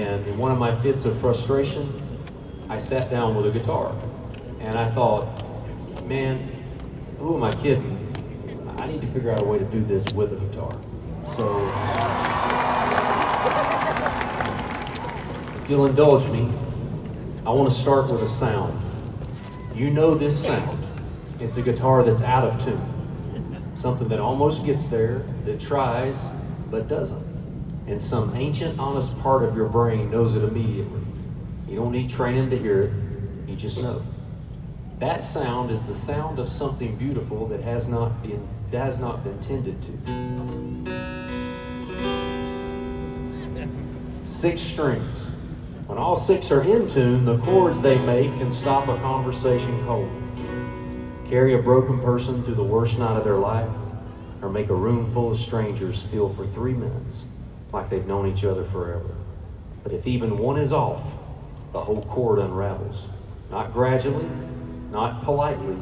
And in one of my fits of frustration, I sat down with a guitar. And I thought, man, who am I kidding? I need to figure out a way to do this with a guitar. So, if you'll indulge me, I want to start with a sound. You know this sound. It's a guitar that's out of tune. Something that almost gets there, that tries, but doesn't. And some ancient, honest part of your brain knows it immediately. You don't need training to hear it, you just know. That sound is the sound of something beautiful that has not been tended to. 6 strings. When all 6 are in tune, the chords they make can stop a conversation cold, carry a broken person through the worst night of their life, or make a room full of strangers feel for 3 minutes like they've known each other forever. But if even one is off, the whole chord unravels. Not gradually, not politely.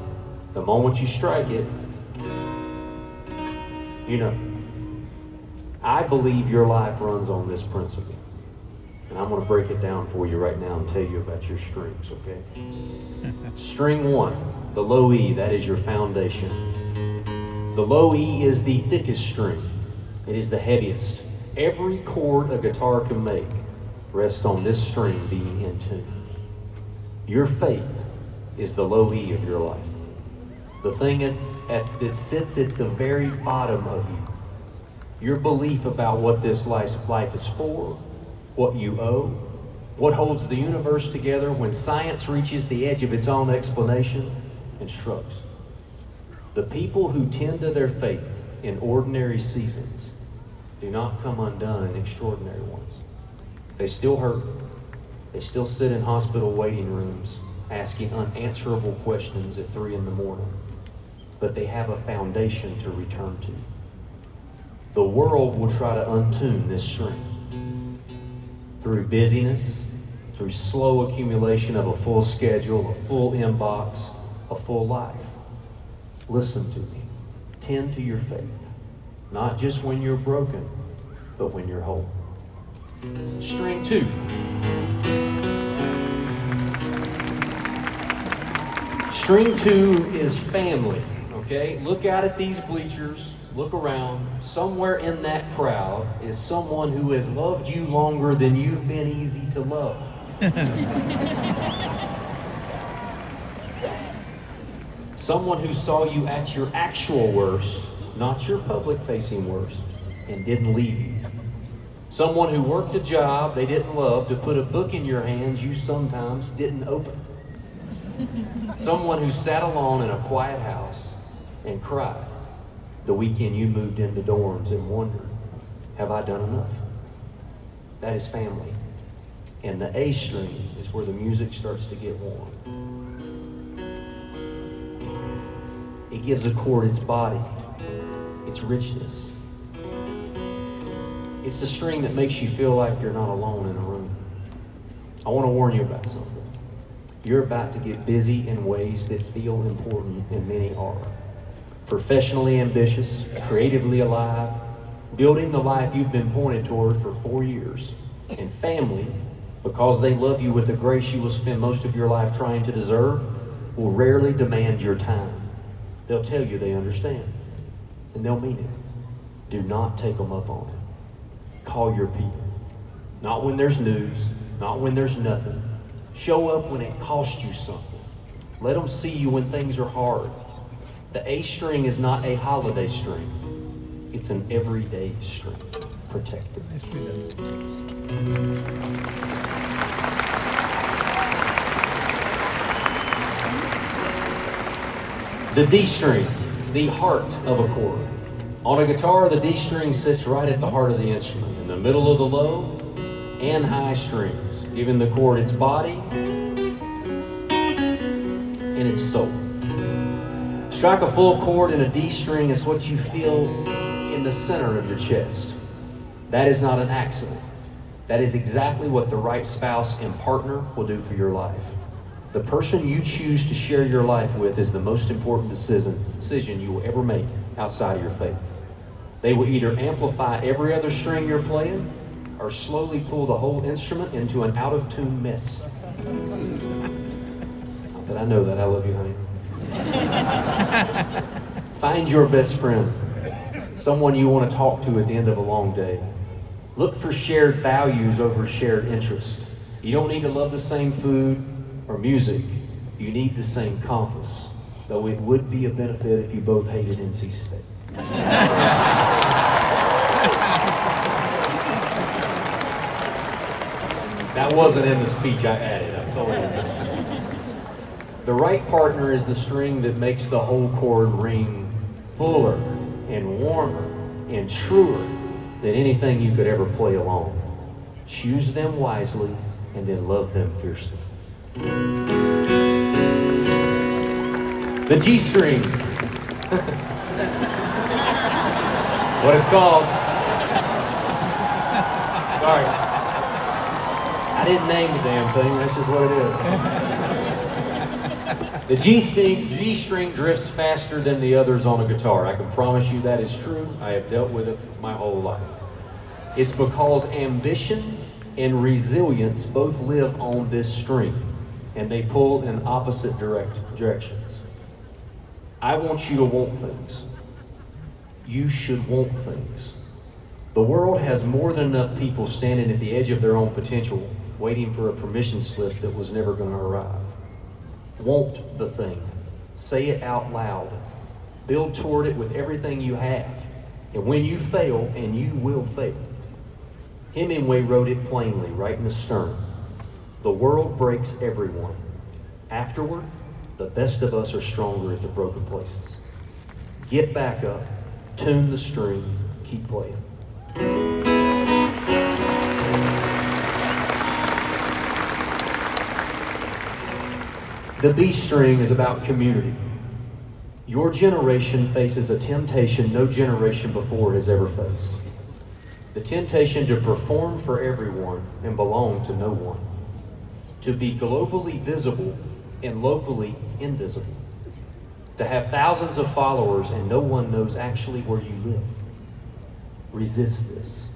The moment you strike it, you know. I believe your life runs on this principle. And I'm going to break it down for you right now and tell you about your strings, okay? String 1, the low E, that is your foundation. The low E is the thickest string. It is the heaviest. Every chord a guitar can make rests on this string being in tune. Your faith is the low E of your life. The thing that sits at the very bottom of you. Your belief about what this life is for, what you owe, what holds the universe together when science reaches the edge of its own explanation and shrugs. The people who tend to their faith in ordinary seasons do not come undone in extraordinary ones. They still hurt. They still sit in hospital waiting rooms asking unanswerable questions at 3 a.m. But they have a foundation to return to. The world will try to untune this string through busyness, through slow accumulation of a full schedule, a full inbox, a full life. Listen to me. Tend to your faith, not just when you're broken, but when you're whole. String 2. String 2 is family, okay? Look out at these bleachers, look around. Somewhere in that crowd is someone who has loved you longer than you've been easy to love. Someone who saw you at your actual worst, not your public-facing worst, and didn't leave you. Someone who worked a job they didn't love to put a book in your hands you sometimes didn't open. Someone who sat alone in a quiet house and cried the weekend you moved into dorms and wondered, have I done enough? That is family. And the A string is where the music starts to get warm. It gives a chord its body, its richness. It's the string that makes you feel like you're not alone in a room. I want to warn you about something. You're about to get busy in ways that feel important, and many are. Professionally ambitious, creatively alive, building the life you've been pointed toward for 4 years. And family, because they love you with a grace you will spend most of your life trying to deserve, will rarely demand your time. They'll tell you they understand, and they'll mean it. Do not take them up on it. Call your people. Not when there's news, not when there's nothing. Show up when it costs you something. Let them see you when things are hard. The A string is not a holiday string. It's an everyday string. Protect it. The D string, the heart of a chord. On a guitar, the D string sits right at the heart of the instrument, in the middle of the low and high strings, giving the chord its body and its soul. Strike a full chord in a D string is what you feel in the center of your chest. That is not an accident. That is exactly what the right spouse and partner will do for your life. The person you choose to share your life with is the most important decision you will ever make outside of your faith. They will either amplify every other string you're playing, or slowly pull the whole instrument into an out-of-tune mess. Not that I know that, I love you, honey. Find your best friend, someone you want to talk to at the end of a long day. Look for shared values over shared interest. You don't need to love the same food or music. You need the same compass, though it would be a benefit if you both hated NC State. That wasn't in the speech I added, I'm telling you. The right partner is the string that makes the whole chord ring fuller and warmer and truer than anything you could ever play alone. Choose them wisely and then love them fiercely. The G string. What it's called. Sorry. I didn't name the damn thing, that's just what it is. The G string drifts faster than the others on a guitar. I can promise you that is true. I have dealt with it my whole life. It's because ambition and resilience both live on this string, and they pull in opposite directions. I want you to want things. You should want things. The world has more than enough people standing at the edge of their own potential, waiting for a permission slip that was never going to arrive. Want the thing. Say it out loud. Build toward it with everything you have. And when you fail, and you will fail, Hemingway wrote it plainly, right in the stern. The world breaks everyone. Afterward, the best of us are stronger at the broken places. Get back up, tune the string, keep playing. The B string is about community. Your generation faces a temptation no generation before has ever faced. The temptation to perform for everyone and belong to no one. To be globally visible and locally invisible. To have thousands of followers and no one knows actually where you live. Resist this.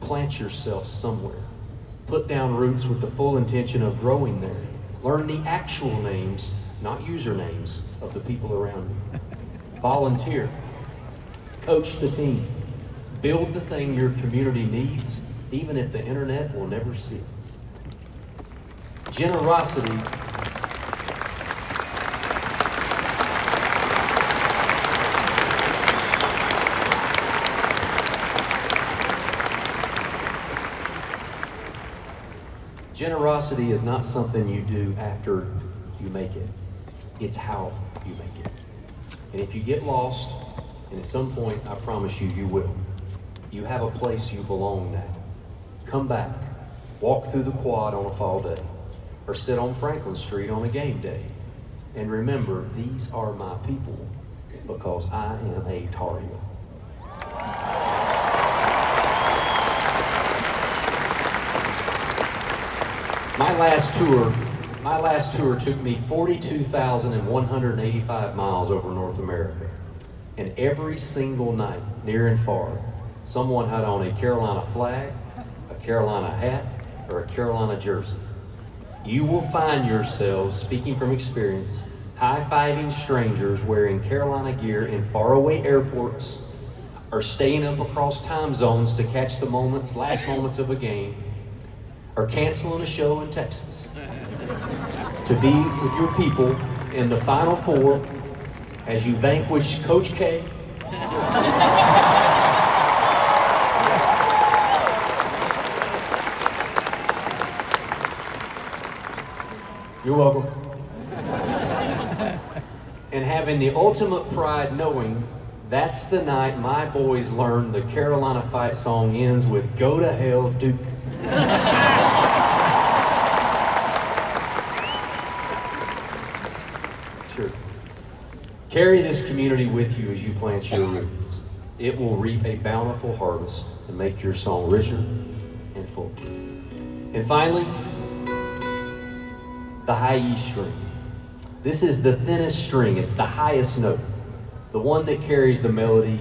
Plant yourself somewhere. Put down roots with the full intention of growing there. Learn the actual names, not usernames, of the people around you. Volunteer. Coach the team. Build the thing your community needs, even if the internet will never see it. Generosity. Generosity is not something you do after you make it. It's how you make it. And if you get lost, and at some point, I promise you, you will. You have a place you belong now. Come back, walk through the quad on a fall day, or sit on Franklin Street on a game day. And remember, these are my people, because I am a Tar Heel. My last tour took me 42,185 miles over North America. And every single night, near and far, someone had on a Carolina flag, a Carolina hat, or a Carolina jersey. You will find yourselves, speaking from experience, high-fiving strangers wearing Carolina gear in faraway airports, or staying up across time zones to catch the last moments of a game, or canceling a show in Texas. To be with your people in the Final Four as you vanquish Coach K. You're welcome. And having the ultimate pride knowing that's the night my boys learn the Carolina fight song ends with "Go to Hell, Duke." Sure. Carry this community with you as you plant your roots. It will reap a bountiful harvest and make your song richer and fuller. And finally, the high E string. This is the thinnest string. It's the highest note. The one that carries the melody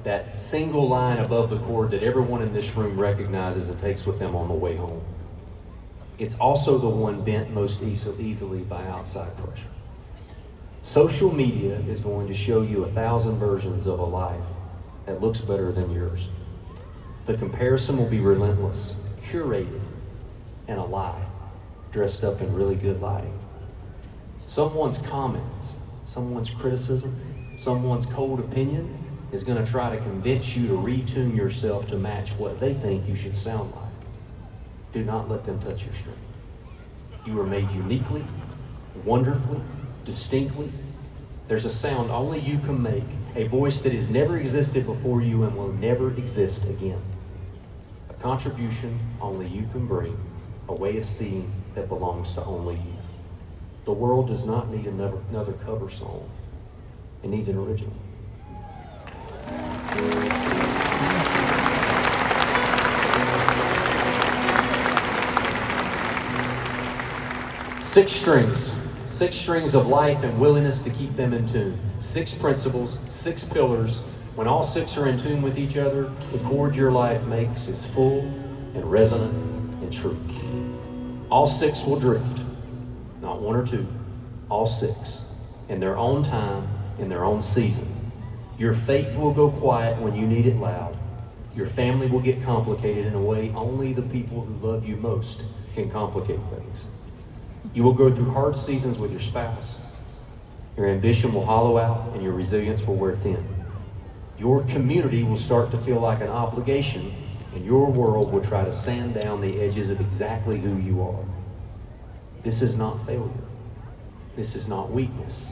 that single line above the chord that everyone in this room recognizes and takes with them on the way home. It's also the one bent most easily by outside pressure. Social media is going to show you 1,000 versions of a life that looks better than yours. The comparison will be relentless, curated, and a lie, dressed up in really good lighting. Someone's comments, someone's criticism, someone's cold opinion is going to try to convince you to retune yourself to match what they think you should sound like. Do not let them touch your string. You were made uniquely, wonderfully, distinctly. There's a sound only you can make, a voice that has never existed before you and will never exist again. A contribution only you can bring, a way of seeing that belongs to only you. The world does not need another cover song. It needs an original. Six strings of life and willingness to keep them in tune. 6 principles, 6 pillars. When all 6 are in tune with each other, the chord your life makes is full and resonant and true. All 6 will drift, not 1 or 2, all 6, in their own time, in their own season. Your faith will go quiet when you need it loud. Your family will get complicated in a way only the people who love you most can complicate things. You will go through hard seasons with your spouse. Your ambition will hollow out and your resilience will wear thin. Your community will start to feel like an obligation, and your world will try to sand down the edges of exactly who you are. This is not failure. This is not weakness.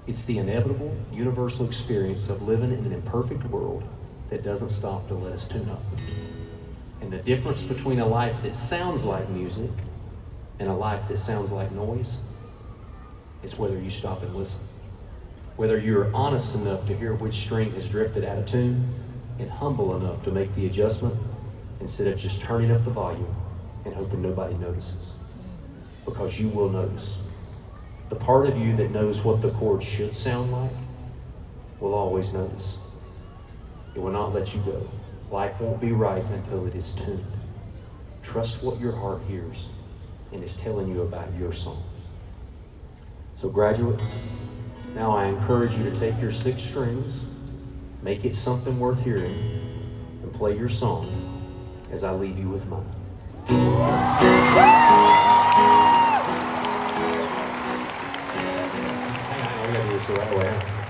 It's the inevitable, universal experience of living in an imperfect world that doesn't stop to let us tune up. And the difference between a life that sounds like music and a life that sounds like noise is whether you stop and listen. Whether you're honest enough to hear which string has drifted out of tune and humble enough to make the adjustment instead of just turning up the volume and hoping nobody notices. Because you will notice. The part of you that knows what the chord should sound like will always notice. It will not let you go. Life won't be right until it is tuned. Trust what your heart hears and is telling you about your song. So graduates, now I encourage you to take your 6 strings, make it something worth hearing, and play your song as I leave you with mine. Hang on, we gotta do this the right way.